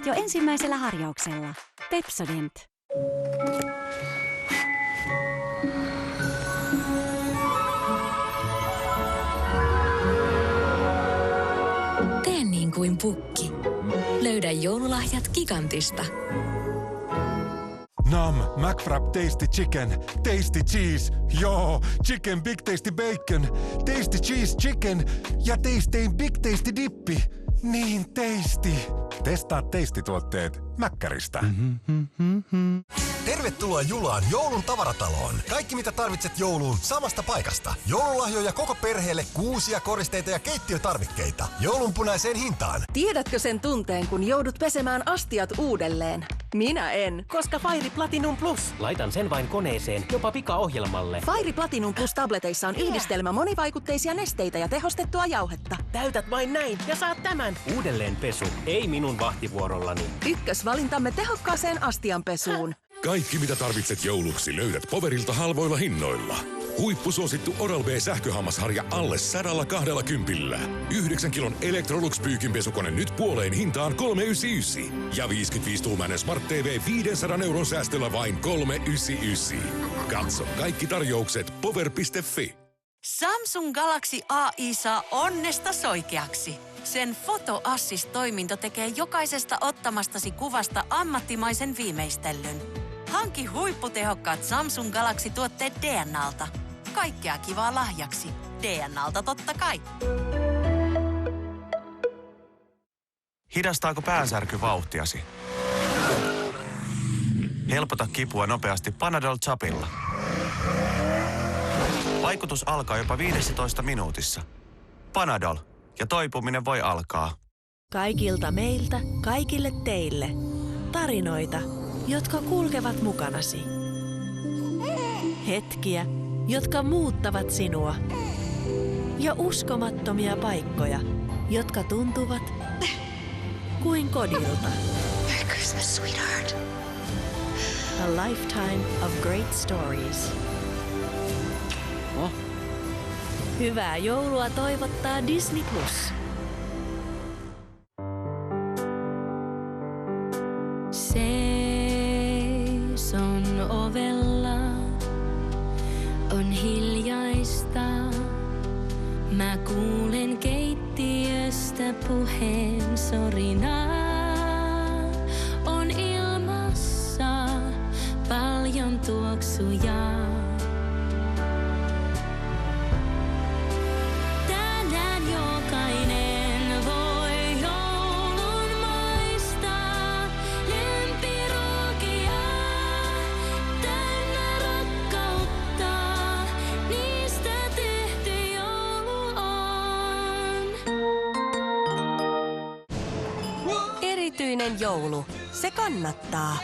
jo ensimmäisellä harjauksella. Pepsodent. Tee niin kuin pukki. Löydä joululahjat Gigantista. Nam, McFrap Tasty Chicken, Tasty Cheese, joo, Chicken Big Tasty Bacon, Tasty Cheese Chicken ja Tasty Big Tasty Dippi. Niin tasty. Testaa Tasty-tuotteet Mäkkäristä. Tervetuloa Julaan joulun tavarataloon. Kaikki mitä tarvitset jouluun samasta paikasta. Joululahjoja koko perheelle, kuusia koristeita ja keittiötarvikkeita. Joulunpunaiseen hintaan. Tiedätkö sen tunteen, kun joudut pesemään astiat uudelleen? Minä en, koska Fairy Platinum Plus. Laitan sen vain koneeseen, jopa pikaohjelmalle. Fairy Platinum Plus tableteissa on yhdistelmä monivaikutteisia nesteitä ja tehostettua jauhetta. Täytät vain näin ja saat tämän. Uudelleenpesu, ei minun vahtivuorollani. Ykkösvalintamme tehokkaaseen astianpesuun. Kaikki mitä tarvitset jouluksi löydät Poverilta halvoilla hinnoilla. Huippusuosittu Oral-B-sähköhammasharja alle 120. 9 kilon Electrolux pyykinpesukone nyt puoleen hintaan 399. Ja 55-tuumainen Smart TV 500 € säästöllä vain 399. Katso kaikki tarjoukset power.fi. Samsung Galaxy AI saa onnesta soikeaksi. Sen Photo Assist-toiminto tekee jokaisesta ottamastasi kuvasta ammattimaisen viimeistellyn. Hanki huipputehokkaat Samsung Galaxy-tuotteet DNAlta. Kaikkea kivaa lahjaksi. DNAlta totta kai. Hidastaako päänsärky vauhtiasi? Helpota kipua nopeasti Panadol Chapilla. Vaikutus alkaa jopa 15 minuutissa. Panadol. Ja toipuminen voi alkaa. Kaikilta meiltä, kaikille teille. Tarinoita, jotka kulkevat mukanasi. Hetkiä, jotka muuttavat sinua. Ja uskomattomia paikkoja, jotka tuntuvat kuin kodilta. Merry Christmas, sweetheart. A lifetime of great stories. Hyvää joulua toivottaa Disney+. Seison ovella, on hiljaista. Mä kuulen keittiöstä puheen sorinaa. On ilmassa paljon tuoksuja. Erityinen joulu. Se kannattaa.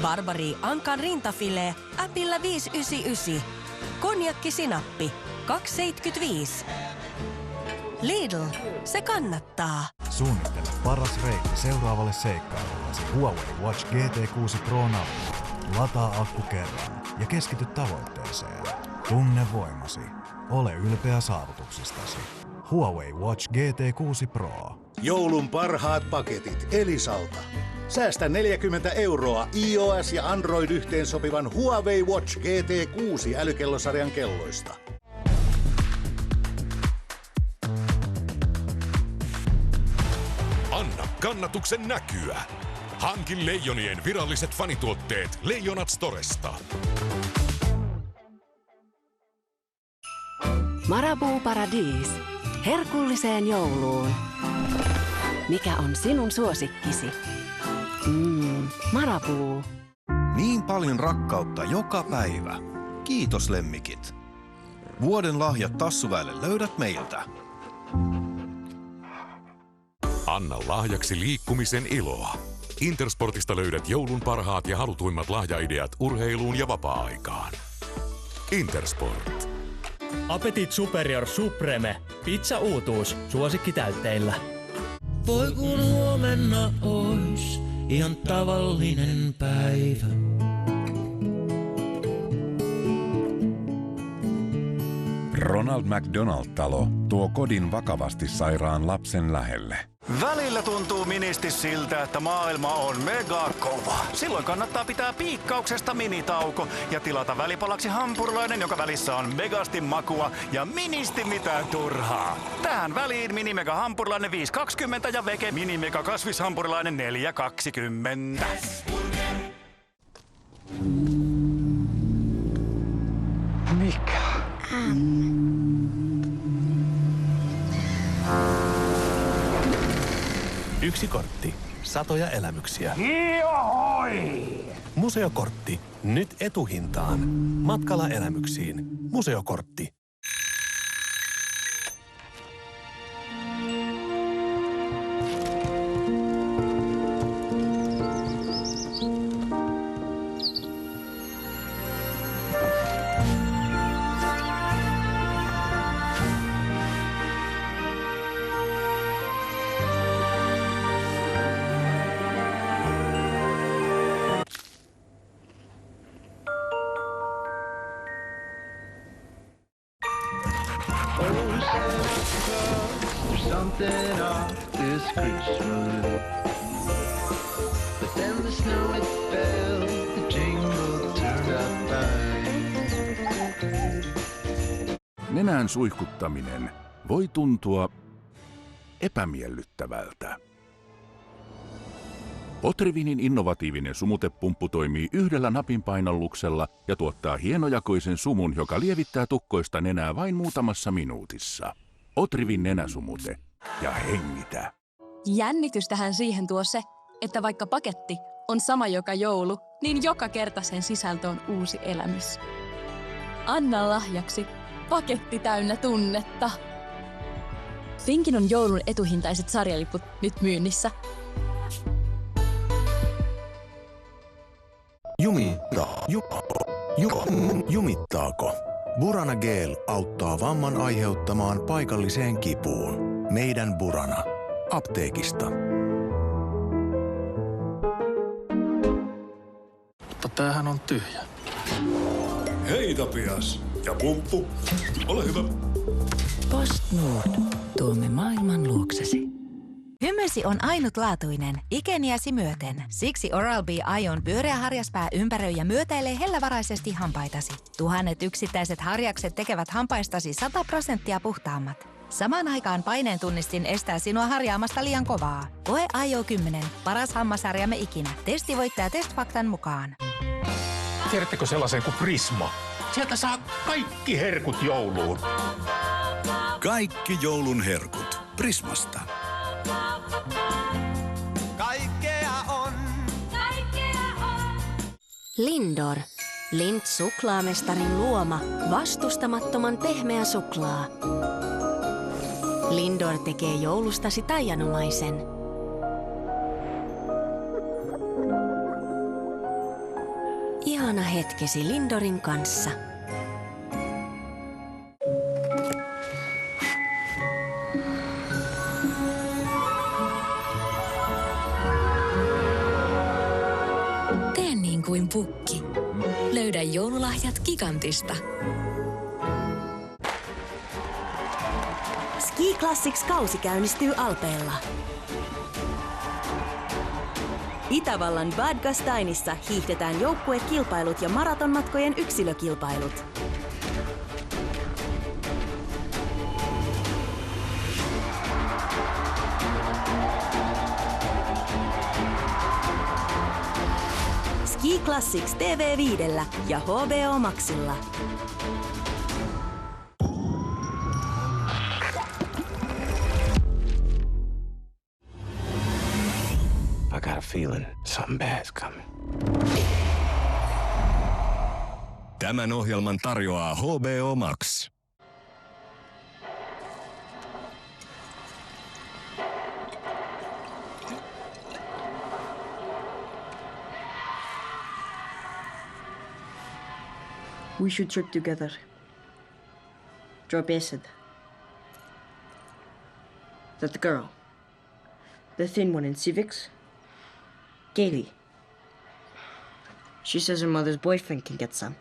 Barbari Ankan rintafile, äpillä 5,99. Konjakki sinappi, 2,75. Lidl, se kannattaa. Suunnittele paras reitti seuraavalle seikkailullesi Huawei Watch GT6 Pro nappilla. Lataa akku kerran ja keskity tavoitteeseen. Tunne voimasi. Ole ylpeä saavutuksistasi. Huawei Watch GT6 Pro. Joulun parhaat paketit Elisalta. Säästä 40 € iOS ja Android yhteensopivan Huawei Watch GT6 älykellosarjan kelloista. Anna kannatuksen näkyä. Hankin Leijonien viralliset fanituotteet Leijonat Storesta. Marabou Paradis. Herkulliseen jouluun. Mikä on sinun suosikkisi? Marabou. Niin paljon rakkautta joka päivä. Kiitos lemmikit. Vuoden lahjat Tassuväelle löydät meiltä. Anna lahjaksi liikkumisen iloa. Intersportista löydät joulun parhaat ja halutuimmat lahjaideat urheiluun ja vapaa-aikaan. Intersport. Appetit Superior Supreme. Pizza uutuus. Suosikki täytteillä. Voi kun huomenna ois ihan tavallinen päivä. Ronald McDonald-talo tuo kodin vakavasti sairaan lapsen lähelle. Välillä tuntuu ministi siltä, että maailma on mega kova. Silloin kannattaa pitää piikkauksesta minitauko ja tilata välipalaksi hampurilainen, joka välissä on megasti makua ja ministi mitään turhaa. Tähän väliin mini mega hampurilainen 5,20 ja vege mini mega kasvishampurilainen 4,20. Mikä? Yksi kortti, satoja elämyksiä. Johoi! Museokortti, nyt etuhintaan. Matkalla elämyksiin. Museokortti. Something off this Christmas. But then the snow it fell, the jingle turned out fine. Nenän suihkuttaminen voi tuntua epämiellyttävältä. Otrivinin innovatiivinen sumutepumppu toimii yhdellä napinpainalluksella ja tuottaa hienojakoisen sumun, joka lievittää tukkoista nenää vain muutamassa minuutissa. Otrivin nenäsumute. Ja hengitä. Jännitystähän siihen tuo se, että vaikka paketti on sama joka joulu, niin joka kerta sen sisältö on uusi elämys. Anna lahjaksi paketti täynnä tunnetta. Finkin on joulun etuhintaiset sarjaliput nyt myynnissä. Jumittaako? Burana Gel auttaa vamman aiheuttamaan paikalliseen kipuun. Meidän Burana. Apteekista. Mutta tämähän on tyhjä. Hei Tapias ja Pumppu, ole hyvä. Postnord. Tuomme maailman luoksesi. Hymysi on ainutlaatuinen, ikeniäsi myöten. Siksi Oral-B Ion pyöreä harjaspää ympäröi ja myötäilee hellävaraisesti hampaitasi. Tuhannet yksittäiset harjakset tekevät hampaistasi 100% puhtaammat. Samaan aikaan paineentunnistin estää sinua harjaamasta liian kovaa. Koe IO 10, paras hammasharjamme ikinä. Testi voittaa testfaktan mukaan. Tiedättekö sellaisen kuin Prisma? Sieltä saa kaikki herkut jouluun. Kaikki joulun herkut Prismasta. Kaikkea on. Lindor. Lind suklaamestarin luoma, vastustamattoman pehmeä suklaa. Lindor tekee joulustasi taianomaisen. Ihana hetkesi Lindorin kanssa. Tee niin kuin pukki. Löydä joululahjat Gigantista. Ski Classics -kausi käynnistyy Alpeilla. Itävallan Bad Gasteinissa hiihdetään joukkuekilpailut ja maratonmatkojen yksilökilpailut. Ski Classics TV5 ja HBO Maxilla. I got a feeling something bad's coming. Tämän ohjelman tarjoaa HBO Max. We should trip together. Joy said that the girl, the thin one in civics, Kaylee, she says her mother's boyfriend can get some.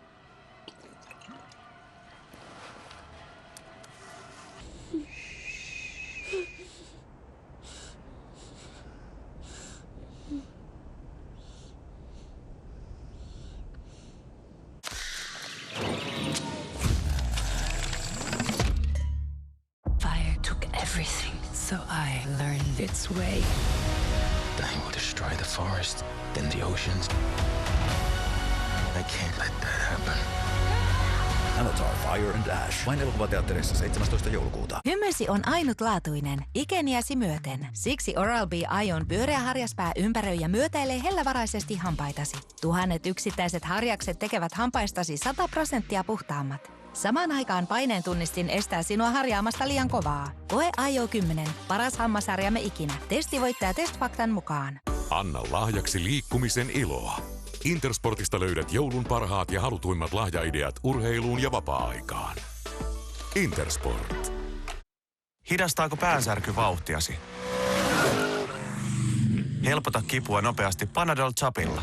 everything, so I learned its way. I will destroy the forest, then the oceans. I can't let that happen. Avatar Fire and Ash. Vain elokuvateattereissa 17. joulukuuta. Hymysi on ainutlaatuinen, ikeniäsi myöten. Siksi Oral-B Ion pyöreä harjaspää ympäröi ja myötäilee hellävaraisesti hampaitasi. Tuhannet yksittäiset harjakset tekevät hampaistasi 100% puhtaammat. Samaan aikaan paineentunnistin estää sinua harjaamasta liian kovaa. Koe IO 10, paras hammasharjamme ikinä. Testi voittaa Testfaktan mukaan. Anna lahjaksi liikkumisen iloa. Intersportista löydät joulun parhaat ja halutuimmat lahjaideat urheiluun ja vapaa-aikaan. Intersport. Hidastaako päänsärky vauhtiasi? Helpota kipua nopeasti Panadol Chapilla.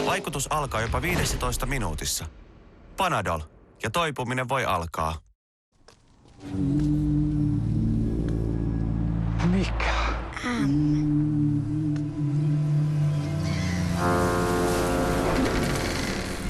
Vaikutus alkaa jopa 15 minuutissa. Panadol, ja toipuminen voi alkaa. Mikä?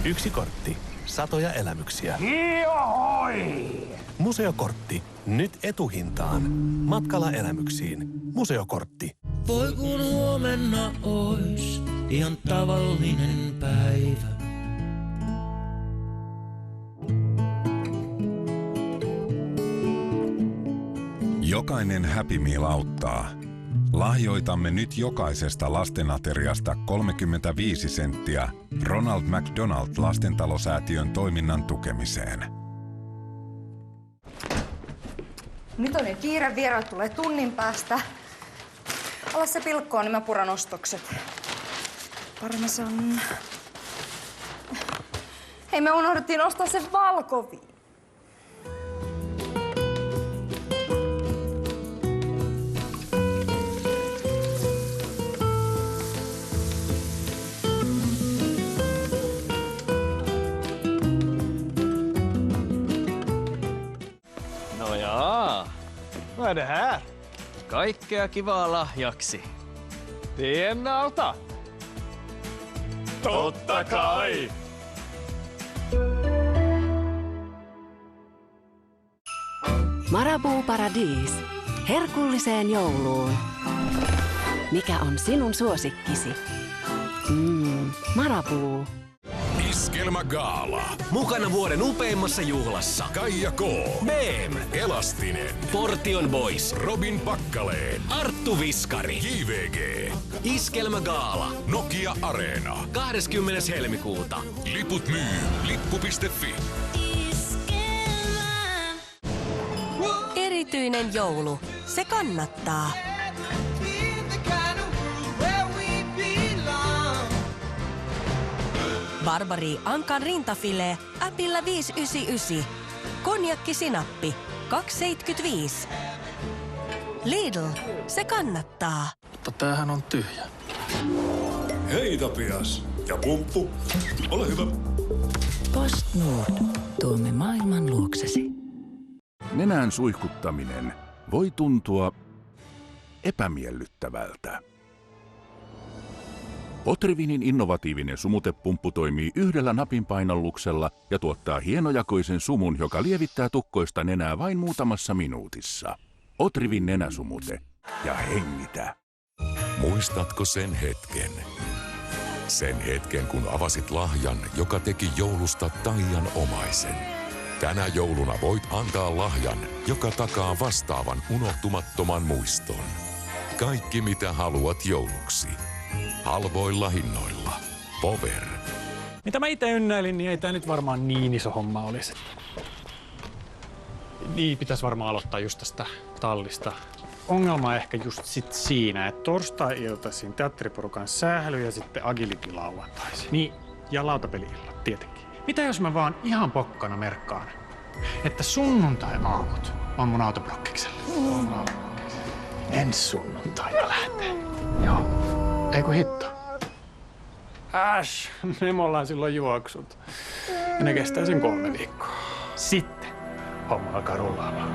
Yksi kortti, satoja elämyksiä. Johoi! Museokortti, nyt etuhintaan. Matkalla elämyksiin. Museokortti. Voi kun huomenna ois ihan tavallinen päivä. Jokainen Happy Meal auttaa. Lahjoitamme nyt jokaisesta lastenateriasta 35 senttiä Ronald McDonald Lastentalosäätiön toiminnan tukemiseen. Nyt on jo kiire, vieraat tulee tunnin päästä. Ala se pilkkoon, niin mä puran ostokset. Parmesan. Hei, me unohdettiin ostaa se valkoviini. Vad är det här? Kaikkea kivaa lahjaksi. Tiennalta. Totta kai! Marabou Paradis. Herkulliseen jouluun. Mikä on sinun suosikkisi? Marabou. Iskelmägaala. Mukana vuoden upeimmassa juhlassa. Kaija K. Beem. Elastinen. Portion Boys. Robin Pakkaleen. Arttu Viskari. JVG. Iskelmägaala. Nokia Areena. 20. helmikuuta. Liput myy. Lippu.fi. Erityinen joulu. Se kannattaa. Barbari Ankan rintafile, äpillä 5,99. Konjakki sinappi, 2,75. Lidl, se kannattaa. Mutta tämähän on tyhjä. Hei Tapias ja Pumppu, ole hyvä. Post Nord. Tuomme maailman luoksesi. Nenään suihkuttaminen voi tuntua epämiellyttävältä. Otrivinin innovatiivinen sumutepumppu toimii yhdellä napinpainalluksella ja tuottaa hienojakoisen sumun, joka lievittää tukkoista nenää vain muutamassa minuutissa. Otrivin nenäsumute. Ja hengitä. Muistatko sen hetken? Sen hetken, kun avasit lahjan, joka teki joulusta taianomaisen. Tänä jouluna voit antaa lahjan, joka takaa vastaavan unohtumattoman muiston. Kaikki mitä haluat jouluksi. Halvoilla hinnoilla. Power. Mitä mä itse ynnäilin, niin ei tää nyt varmaan niin iso homma olisi. Niin, pitäisi varmaan aloittaa just tästä tallista. Ongelma on ehkä just sit siinä, että torstai-iltaisin teatteriporukan sähly ja sitten agility lauantaisin. Niin, ja lautapeli-illat tietenkin. Mitä jos mä vaan ihan pokkana merkkaan, että sunnuntai-aamut on mun autoblokkiksella. Ensi sunnuntaina lähtee. Joo. Ei kun hitto. Me ollaan silloin juoksut. Ja ne kestää sen 3 viikkoa. Sitten homma alkaa rullaamaan.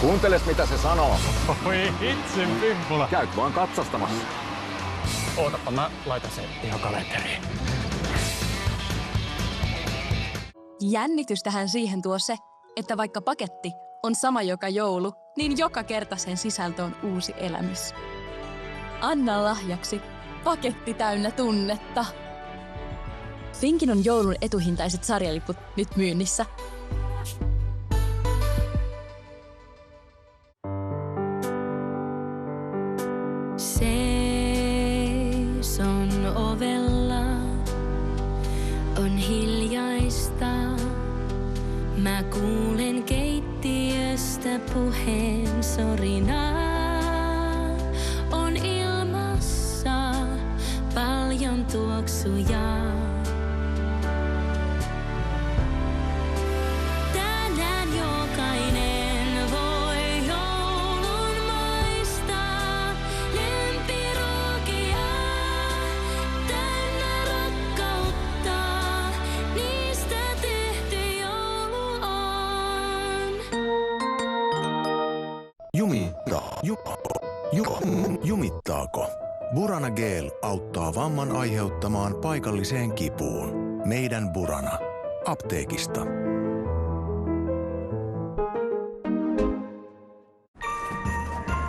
Kuunteles mitä se sanoo. Oi itse pimpula. Käyt vaan katsastamassa. Ootapa, mä laitan sen ihan kalenteriin. Jännitystähän siihen tuo se, että vaikka paketti on sama joka joulu, niin joka kerta sen sisältö on uusi elämys. Anna lahjaksi paketti täynnä tunnetta. Finkin on joulun etuhintaiset sarjaliput nyt myynnissä. Seison ovella, on hiljaista. Mä kuulen keittiöstä puheen sorinaa. On ilmassa paljon tuoksuja. Tänään jokainen voi joulun maistaa. Lempiruokia täynnä rakkautta. Niistä tehty joulu on. Jumittaako? Burana Gel auttaa vamman aiheuttamaan paikalliseen kipuun. Meidän Burana. Apteekista.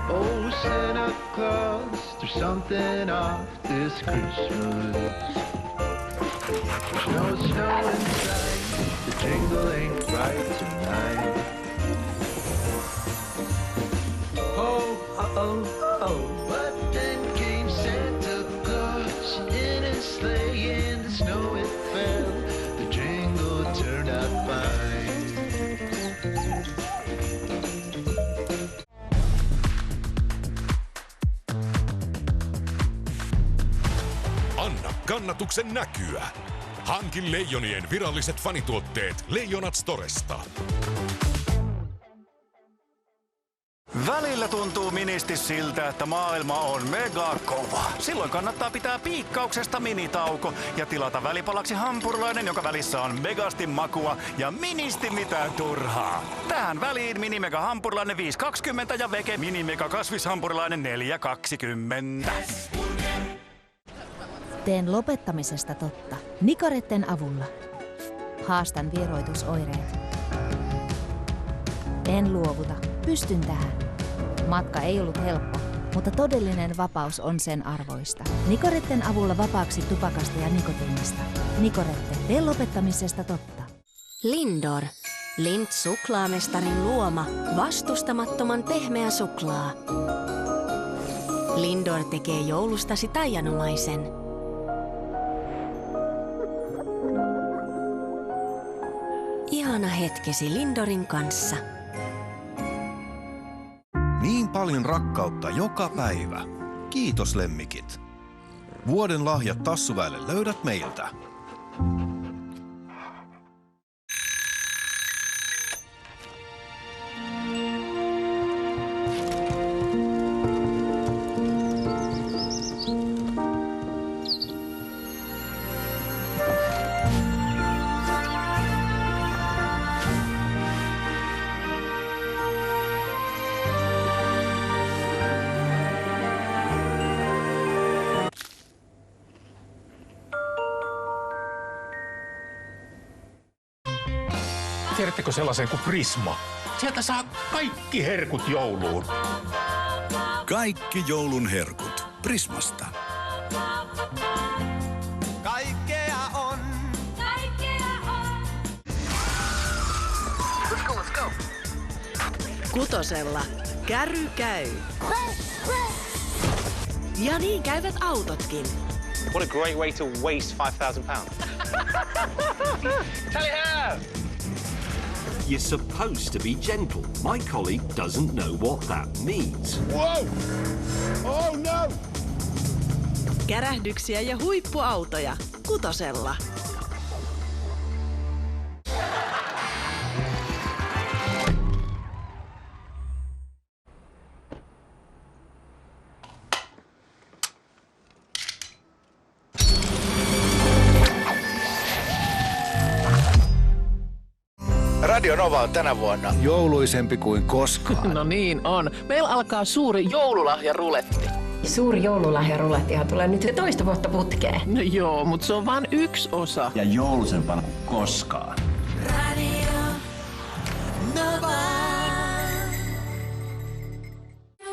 Oh, Santa Claus, there's something off this Christmas. There's no snow inside, the jingle ain't right tonight. Oh, oh, oh, but then came Santa Claus in his sleigh, in the snow it fell, the jingle turned out fine. Anna kannatuksen näkyä. Hankin Leijonien viralliset fanituotteet Leijonat Storesta. Välillä tuntuu ministi siltä, että maailma on mega kova. Silloin kannattaa pitää piikkauksesta minitauko ja tilata välipalaksi hampurilainen, joka välissä on megasti makua ja ministi mitään turhaa. Tähän väliin mini mega hampurilainen 5,20 ja vege mini mega kasvishampurilainen 4,20. Teen lopettamisesta totta. Nicoretten avulla. Haastan vieroitusoireet. En luovuta. Pystyn tähän. Matka ei ollut helppo, mutta todellinen vapaus on sen arvoista. Nicoretten avulla vapaaksi tupakasta ja nikotiinista. Nicorette. Tee lopettamisesta totta. Lindor. Lindt suklaamestarin luoma vastustamattoman pehmeä suklaa. Lindor tekee joulustasi taianomaisen. Ihana hetkesi Lindorin kanssa. Niin paljon rakkautta joka päivä. Kiitos lemmikit. Vuoden lahjat Tassuväelle löydät meiltä. Tiedättekö sellaisen kuin Prisma? Sieltä saa kaikki herkut jouluun. Kaikki joulun herkut Prismasta. Kaikkea on. Kaikkea on. Let's go. Kutosella kärry käy. Ja niin käyvät autotkin. What a great way to waste £5,000. Tally ho! You're supposed to be gentle. My colleague doesn't know what that means. Whoa! Oh no! Kärähdyksiä ja huippuautoja. Kutosella. Radio Nova on tänä vuonna jouluisempi kuin koskaan. No niin on. Meillä alkaa suuri joululahjaruletti. Suuri joululahjarulettihan tulee nyt jo toista vuotta putkeen. No joo, mutta se on vain yksi osa. Ja joulusempana kuin koskaan.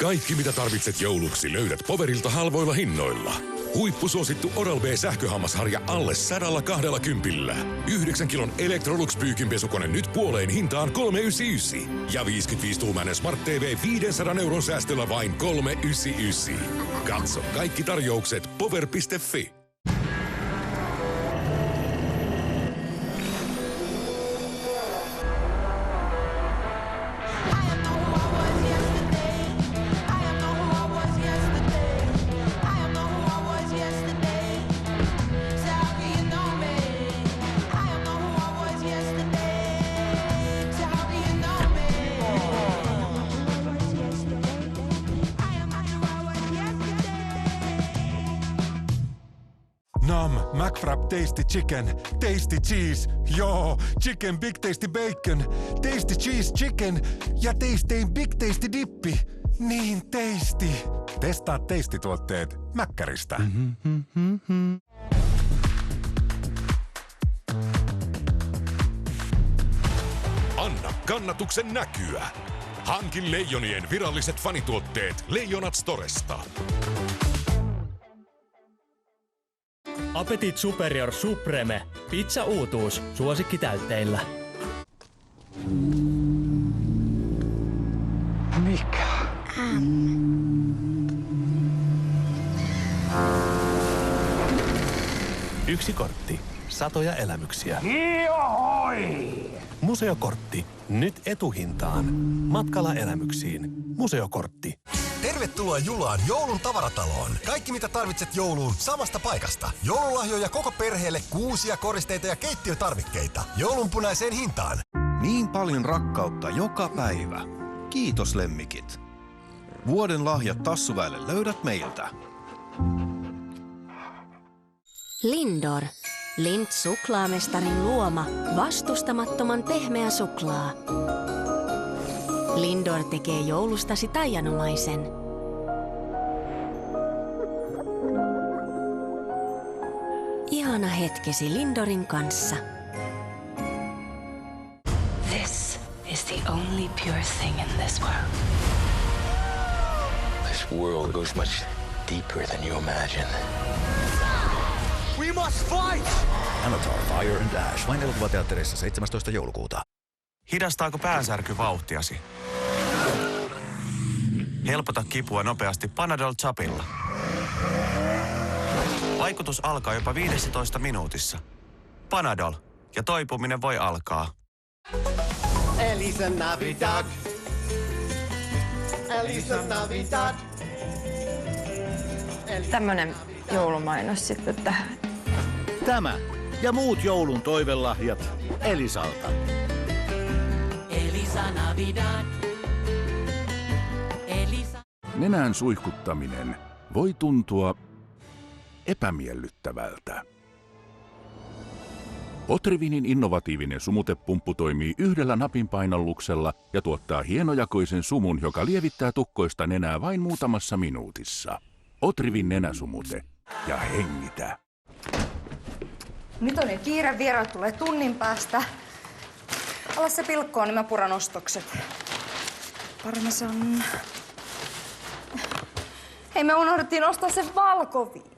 Kaikki mitä tarvitset jouluksi löydät Powerilta halvoilla hinnoilla. Huippusuosittu Oral-B sähköhammasharja alle 120. 9 kilon Electrolux pyykinpesukone nyt puoleen hintaan 399. Ja 55-tuumainen Smart TV 500 € säästöllä vain 399. Katso kaikki tarjoukset power.fi. McFrap Tasty Chicken, Tasty Cheese, joo, Chicken Big Tasty Bacon, Tasty Cheese Chicken ja Tasty Big Tasty Dippi. Niin tasty. Testaa Tasty-tuotteet Mäkkäristä. Anna kannatuksen näkyä. Hankin Leijonien viralliset fanituotteet Leijonat Storesta. Appetit Superior Supreme. Pizza uutuus. Suosikki täytteillä. Mikä? Yksi kortti. Satoja elämyksiä. Johoi! Museokortti. Nyt etuhintaan. Matkalla elämyksiin. Museokortti. Tervetuloa Julaan joulun tavarataloon. Kaikki mitä tarvitset jouluun samasta paikasta. Joululahjoja koko perheelle, kuusia, koristeita ja keittiötarvikkeita. Joulunpunaiseen hintaan. Niin paljon rakkautta joka päivä. Kiitos lemmikit. Vuoden lahjat Tassuväelle löydät meiltä. Lindor. Lindt suklaamestarin luoma vastustamattoman pehmeä suklaa. Lindor tekee joulustasi taianomaisen. Ihana hetkesi Lindorin kanssa. This is the only pure thing in this world. This world goes much deeper than you imagine. We must fight! Avatar Fire and Ash. Vain elokuvateatterissa 17. joulukuuta. Hidastaako päänsärky vauhtiasi? Helpota kipua nopeasti Panadol Chapilla. Vaikutus alkaa jopa 15 minuutissa. Panadol. Ja toipuminen voi alkaa. Elisa Navidad. Elisa Navidad. Tämmönen joulumainos sitten tähän. Tämä ja muut joulun toivelahjat Elisalta. Elisa Navidad. Elisa. Nenään suihkuttaminen voi tuntua epämiellyttävältä. Otrivinin innovatiivinen sumutepumppu toimii yhdellä napinpainalluksella ja tuottaa hienojakoisen sumun, joka lievittää tukkoista nenää vain muutamassa minuutissa. Otrivin nenäsumute ja hengitä. Nyt on jo kiire, vieraat tulee tunnin päästä. Ala se pilkkoon, niin mä puran ostokset. Parmesan. Hei, me unohdettiin ostaa se valkoviini.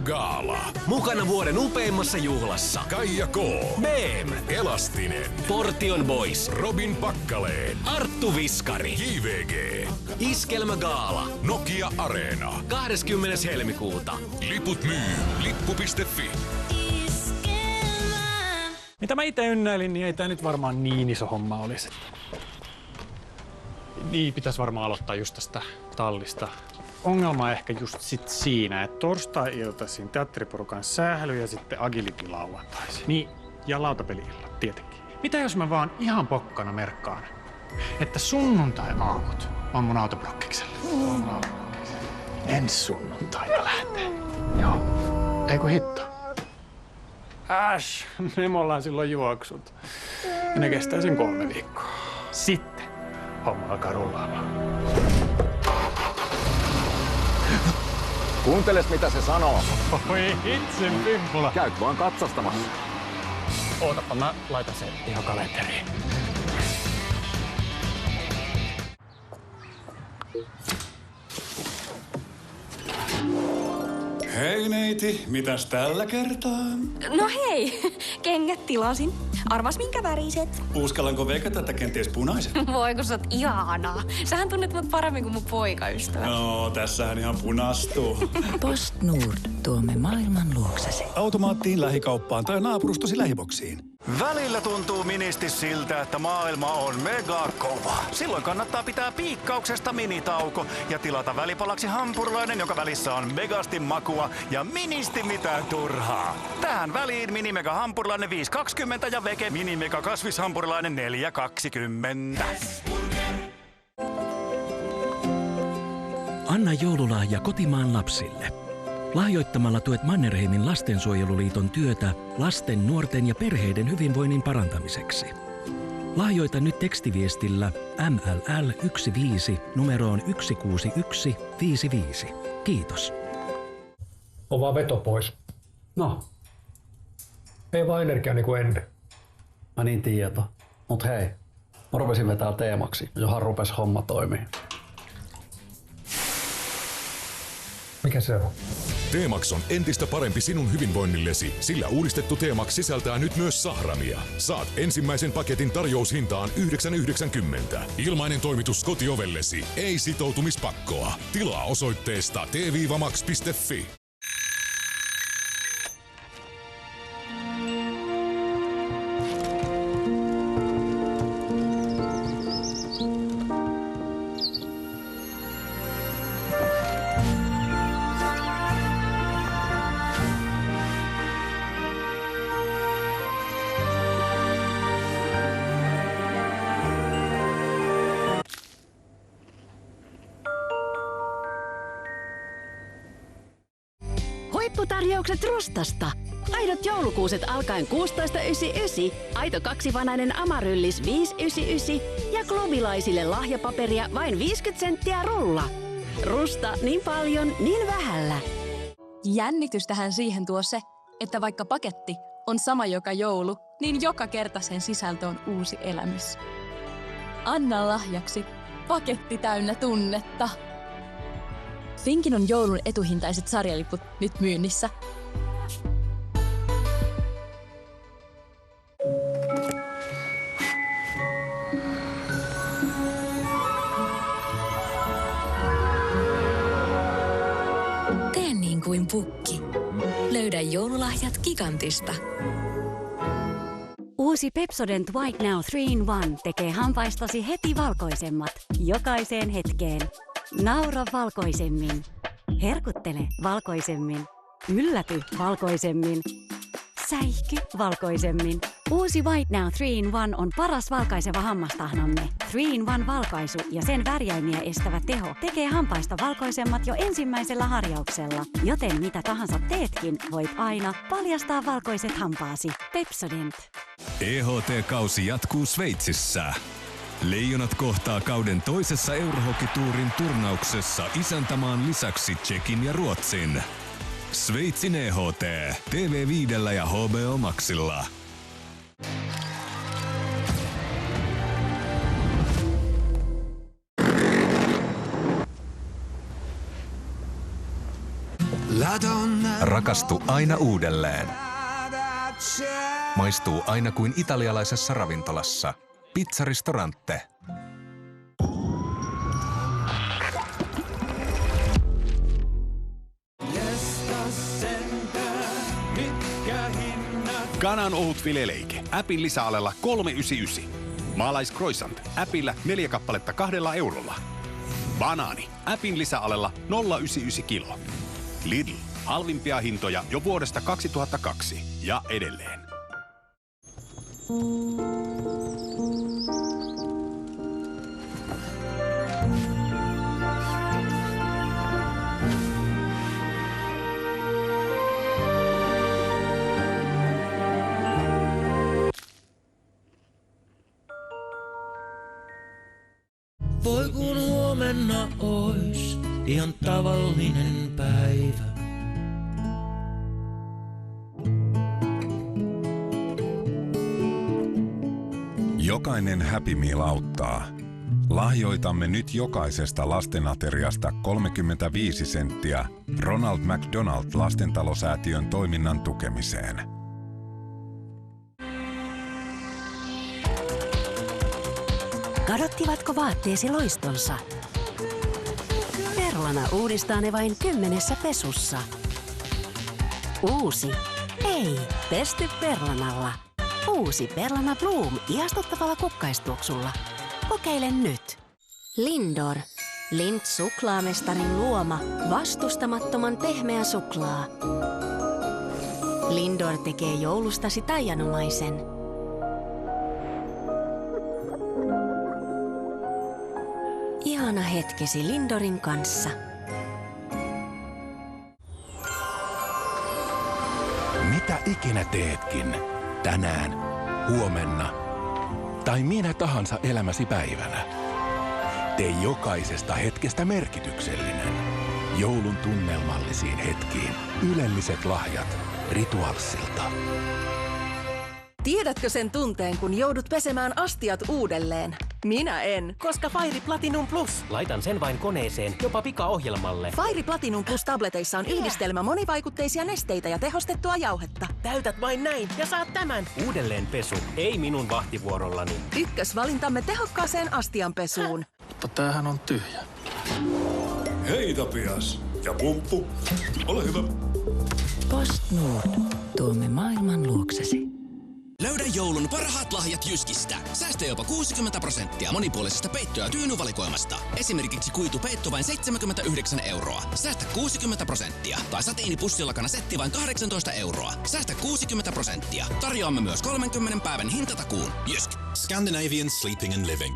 Gaala. Mukana vuoden upeimmassa juhlassa. Kaija K. BM. Elastinen. Portion Boys. Robin Pakkaleen. Arttu Viskari. JVG. Iskelmä Gaala. Nokia Areena. 20. helmikuuta. Liput myy. Lippu.fi. Mitä mä itse ynnäilin, niin ei tää nyt varmaan niin iso homma olisi. Niin, pitäisi varmaan aloittaa just tästä tallista. Ongelma ehkä just sit siinä, että torstai-iltaisin teatteriporukan sähly ja sitten agility-lauantaisin. Niin, ja lautapeli-illat tietenkin. Mitä jos mä vaan ihan pokkana merkkaan, että sunnuntai-aamut on mun autoblokkiksella? Ensi sunnuntaina lähtee. Joo. Eiku hitto. Me ollaan silloin juoksut. Ja ne kestää sen 3 viikkoa. Sitten homma alkaa rullaamaan. Kuunteles mitä se sanoo. Oi hitsin pimpula. Käyt vaan katsastamassa. Ootapa, mä laitan sen ihan kalenteriin. Hei neiti, mitäs tällä kertaa? No hei, kengät tilasin. Arvas minkä väriset? Uskallanko veikata, että kenties punaiset? Voi kun sä oot ihanaa. Sähän tunnet mut paremmin kuin mun poikaystävä. No, tässähän ihan punastuu. Post Nord tuomme maailman luoksesi. Automaattiin, lähikauppaan tai naapurustosi lähiboksiin. Välillä tuntuu ministi siltä, että maailma on mega kova. Silloin kannattaa pitää piikkauksesta minitauko ja tilata välipalaksi hampurilainen, joka välissä on megasti makua ja ministi mitään turhaa. Tähän väliin mini mega hampurilainen 5,20 ja veke mini mega kasvishampurilainen 4,20. Anna joululahja kotimaan lapsille. Lahjoittamalla tuet Mannerheimin lastensuojeluliiton työtä lasten, nuorten ja perheiden hyvinvoinnin parantamiseksi. Lahjoita nyt tekstiviestillä MLL15 numeroon 16155. Kiitos. On vaan veto pois. No. Ei vaan energiaa niin kuin ennen. Mä niin tieto. Mut hei, mä rupesin vetää teemaksi, johon rupes homma toimii. Mikä se on? T-Max on entistä parempi sinun hyvinvoinnillesi, sillä uudistettu T-Max sisältää nyt myös sahramia. Saat ensimmäisen paketin tarjoushintaan 9,90. Ilmainen toimitus kotiovellesi, ei sitoutumispakkoa. Tilaa osoitteesta t-max.fi. Huipputarjoukset Rustasta. Aidot joulukuuset alkaen 16,99, aito kaksivanainen amaryllis 5,99 ja klubilaisille lahjapaperia vain 50 senttiä rulla. Rusta niin paljon, niin vähällä. Jännitystähän siihen tuo se, että vaikka paketti on sama joka joulu, niin joka kerta sen sisältö on uusi elämys. Anna lahjaksi paketti täynnä tunnetta. Finkin on joulun etuhintaiset sarjaliput nyt myynnissä. Tee niin kuin pukki. Löydä joululahjat Gigantista. Uusi Pepsodent White Now 3-in-1 tekee hampaistasi heti valkoisemmat. Jokaiseen hetkeen. Naura valkoisemmin. Herkuttele valkoisemmin. Ylläty valkoisemmin. Säihky valkoisemmin. Uusi White Now 3-in-1 on paras valkaiseva hammastahnamme. 3-in-1 valkaisu ja sen värjäimiä estävä teho tekee hampaista valkoisemmat jo ensimmäisellä harjauksella. Joten mitä tahansa teetkin, voit aina paljastaa valkoiset hampaasi. Pepsodent. EHT-kausi jatkuu Sveitsissä. Leijonat kohtaa kauden toisessa Eurohockey-tuurin turnauksessa isäntämaan lisäksi Tšekin ja Ruotsin. Sveitsin EHT, TV5 ja HBO Maxilla. Rakastu aina uudelleen. Maistuu aina kuin italialaisessa ravintolassa. Pizzaristorante. Kanan ohut fileleike. Appin lisäalella 3,99. Maalaiskroissant. Appillä 4 kappaletta 2 eurolla. Banaani. Appin lisäalella 0,99 kilo. Lidl. Halvimpia hintoja jo vuodesta 2002. Ja edelleen. Voi kun huomenna ois ihan tavallinen päivä. Jokainen Happy Meal auttaa. Lahjoitamme nyt jokaisesta lastenateriasta 35 senttiä Ronald McDonald Lastentalosäätiön toiminnan tukemiseen. Kadottivatko vaatteesi loistonsa? Perlana uudistaa ne vain 10 pesussa. Uusi. Ei, pesty Perlanalla. Uusi Perlana Bloom ihastuttavalla kukkaistuoksulla. Kokeile nyt. Lindor. Lind suklaamestarin luoma, vastustamattoman pehmeä suklaa. Lindor tekee joulustasi taianomaisen. Ihana hetkesi Lindorin kanssa. Mitä ikinä teetkin, tänään, huomenna tai minä tahansa elämäsi päivänä, tee jokaisesta hetkestä merkityksellinen. Joulun tunnelmallisiin hetkiin ylelliset lahjat Ritualsilta. Tiedätkö sen tunteen, kun joudut pesemään astiat uudelleen? Minä en, koska Fairy Platinum Plus. Laitan sen vain koneeseen, jopa pikaohjelmalle. Fairy Platinum Plus tableteissa on yhdistelmä monivaikutteisia nesteitä ja tehostettua jauhetta. Täytät vain näin ja saat tämän. Uudelleenpesu, ei minun vahtivuorollani. Ykkösvalintamme tehokkaaseen astianpesuun. Mutta tämähän on tyhjä. Hei Tapias ja Pumppu, ole hyvä. Post Nord. Tuomme maailman luoksesi. Löydä joulun parhaat lahjat Jyskistä. Säästä jopa 60% monipuolisesta peitto- ja tyynyvalikoimasta. Esimerkiksi kuitupeitto vain 79 €. Säästä 60%. Tai satiinipussillakana setti vain 18 €. Säästä 60%. Tarjoamme myös 30 päivän hintatakuun. Jysk. Scandinavian Sleeping and Living.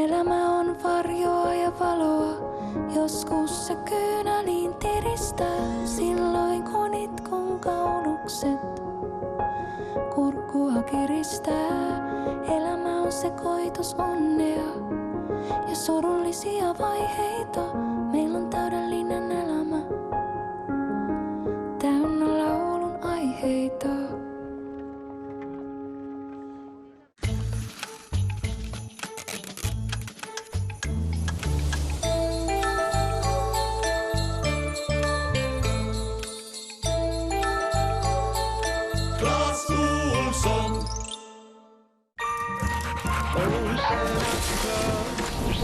Elämä on varjoa ja valoa, joskus se kyyneliin tiristää, silloin kun kaunukset kurkkua kiristää. Elämä on sekoitus onnea ja surullisia vaiheita, meillä on täydellinen elämä, täynnä laulun aiheita.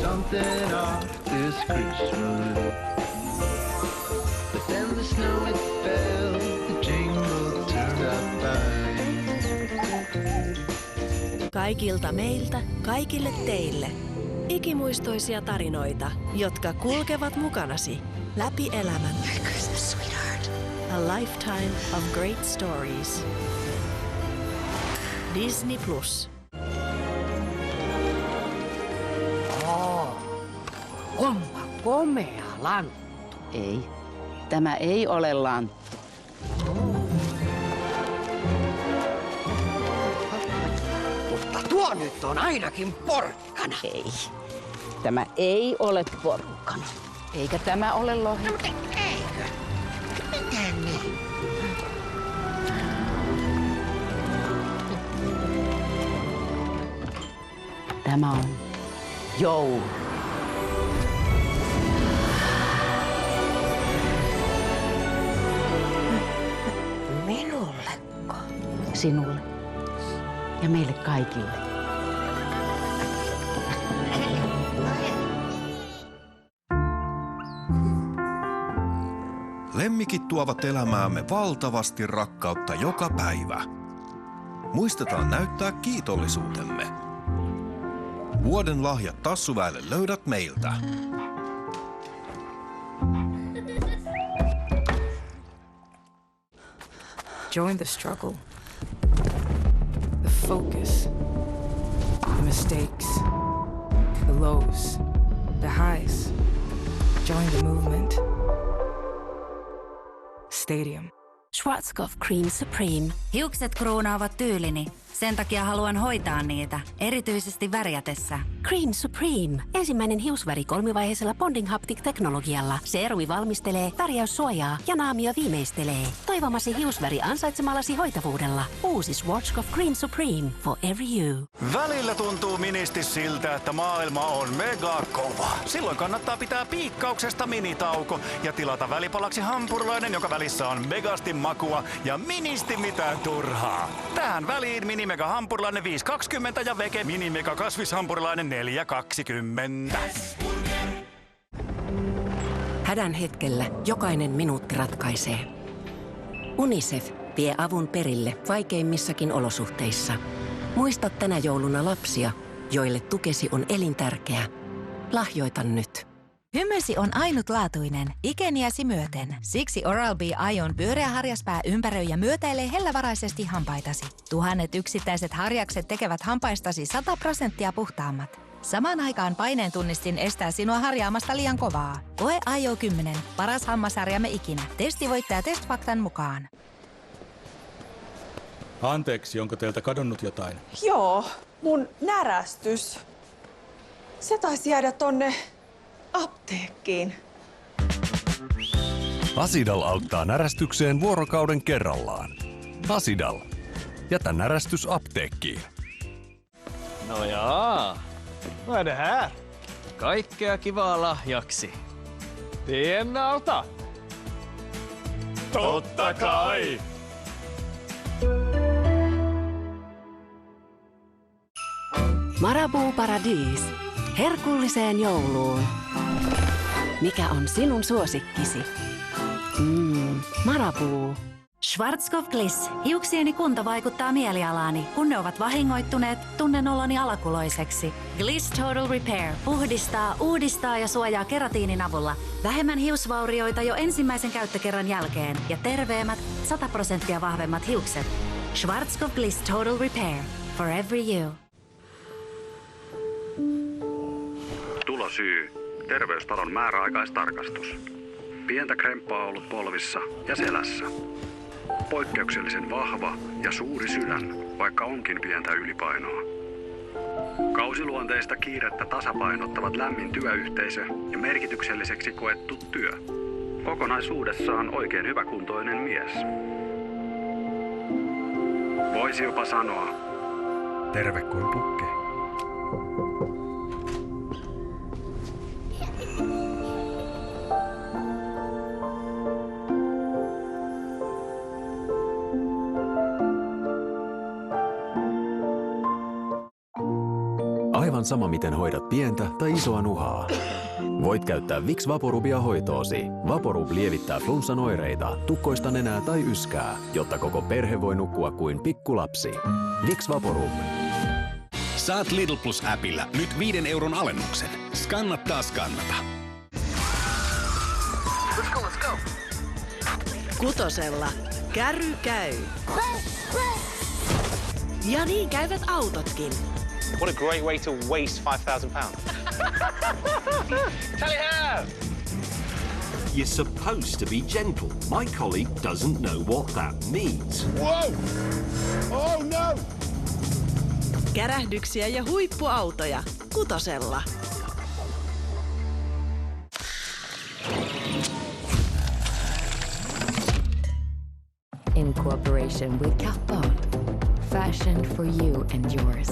Something off this Christmas, but then the snow it fell, the jingle turned out fine. Kaikilta meiltä, kaikille teille. Ikimuistoisia tarinoita, jotka kulkevat mukanasi läpi elämän. Merry Christmas, sweetheart. A lifetime of great stories. Disney Plus. Onpa komea lanttu. Ei, tämä ei ole lanttu. Mutta tuo nyt on ainakin porkkana. Ei, tämä ei ole porkkana. Eikä tämä ole lohi. No, eikö? Miten niin? Tämä on joulu. Minulleko? Sinulle ja meille kaikille. Lemmikit tuovat elämäämme valtavasti rakkautta joka päivä. Muistetaan näyttää kiitollisuutemme. Vuoden lahjat Tassuväelle löydät meiltä. Join the struggle, the focus, the mistakes, the lows, the highs. Join the movement. Stadium. Schwarzkopf Cream Supreme. Hiukset kruunaavat tyylini. Sen takia haluan hoitaa niitä, erityisesti värjätessä. Cream Supreme. Ensimmäinen hiusväri kolmivaiheisella Bonding Haptic-teknologialla. Cerumi valmistelee, värjäyssuojaa ja naamio viimeistelee. Toivomasi hiusväri ansaitsemallasi hoitavuudella. Uusi Schwarzkopf Cream Supreme for every you. Välillä tuntuu ministi siltä, että maailma on mega kova. Silloin kannattaa pitää piikkauksesta minitauko ja tilata välipalaksi hampurilainen, joka välissä on megasti makua ja ministi mitään turhaa. Tähän väliin Minimega hampurilainen 5,20 ja Veke Minimega kasvishampurilainen 4,20. Hädän hetkellä jokainen minuutti ratkaisee. UNICEF vie avun perille vaikeimmissakin olosuhteissa. Muista tänä jouluna lapsia, joille tukesi on elintärkeä. Lahjoita nyt. Hymysi on ainutlaatuinen, ikeniäsi myöten. Siksi Oral-B Ion pyöreä harjaspää ympäröi ja myötäilee hellävaraisesti hampaitasi. Tuhannet yksittäiset harjakset tekevät hampaistasi 100% puhtaammat. Samaan aikaan paineentunnistin estää sinua harjaamasta liian kovaa. Koe IO 10, paras hammasharjamme ikinä. Testi voittaa testfaktan mukaan. Anteeksi, onko teiltä kadonnut jotain? Joo, mun närästys. Se taisi jäädä tonne apteekkiin. Asidal auttaa närästykseen vuorokauden kerrallaan. Asidal. Jätä närästys apteekkiin. No jaa. Vad är det här? Kaikkea kivaa lahjaksi. Tiennauta! Totta kai! Marabou Paradis. Herkulliseen jouluun. Mikä on sinun suosikkisi? Marabou. Schwarzkopf Gliss. Hiuksieni kunto vaikuttaa mielialaani. Kun ne ovat vahingoittuneet, tunnen oloni alakuloiseksi. Gliss Total Repair. Puhdistaa, uudistaa ja suojaa keratiinin avulla. Vähemmän hiusvaurioita jo ensimmäisen käyttökerran jälkeen. Ja terveemmät, 100% vahvemmat hiukset. Schwarzkopf Gliss Total Repair. For every you. Tulosyy. Terveystalon määräaikaistarkastus. Pientä kremppaa ollut polvissa ja selässä. Poikkeuksellisen vahva ja suuri sydän, vaikka onkin pientä ylipainoa. Kausiluonteista kiirettä tasapainottavat lämmin työyhteisö ja merkitykselliseksi koettu työ. Kokonaisuudessaan oikein hyväkuntoinen mies. Voisi jopa sanoa, terve kuin pukki. Aivan sama miten hoidat pientä tai isoa nuhaa. Voit käyttää Vicks Vaporubia hoitoosi. Vaporub lievittää flunssan oireita, tukkoista nenää tai yskää, jotta koko perhe voi nukkua kuin pikkulapsi. Vicks Vaporub. Saat Lidl Plus-äpillä nyt 5 € alennuksen. Skannattaa skannata. Let's go. Kutosella. Kärry käy. Ja niin käyvät autotkin. What a great way to waste £5,000. Tally ho! You're supposed to be gentle. My colleague doesn't know what that means. Whoa! Oh no! Kärähdyksiä ja huippuautoja. Kutosella. In cooperation with Carphone. Fashioned for you and yours.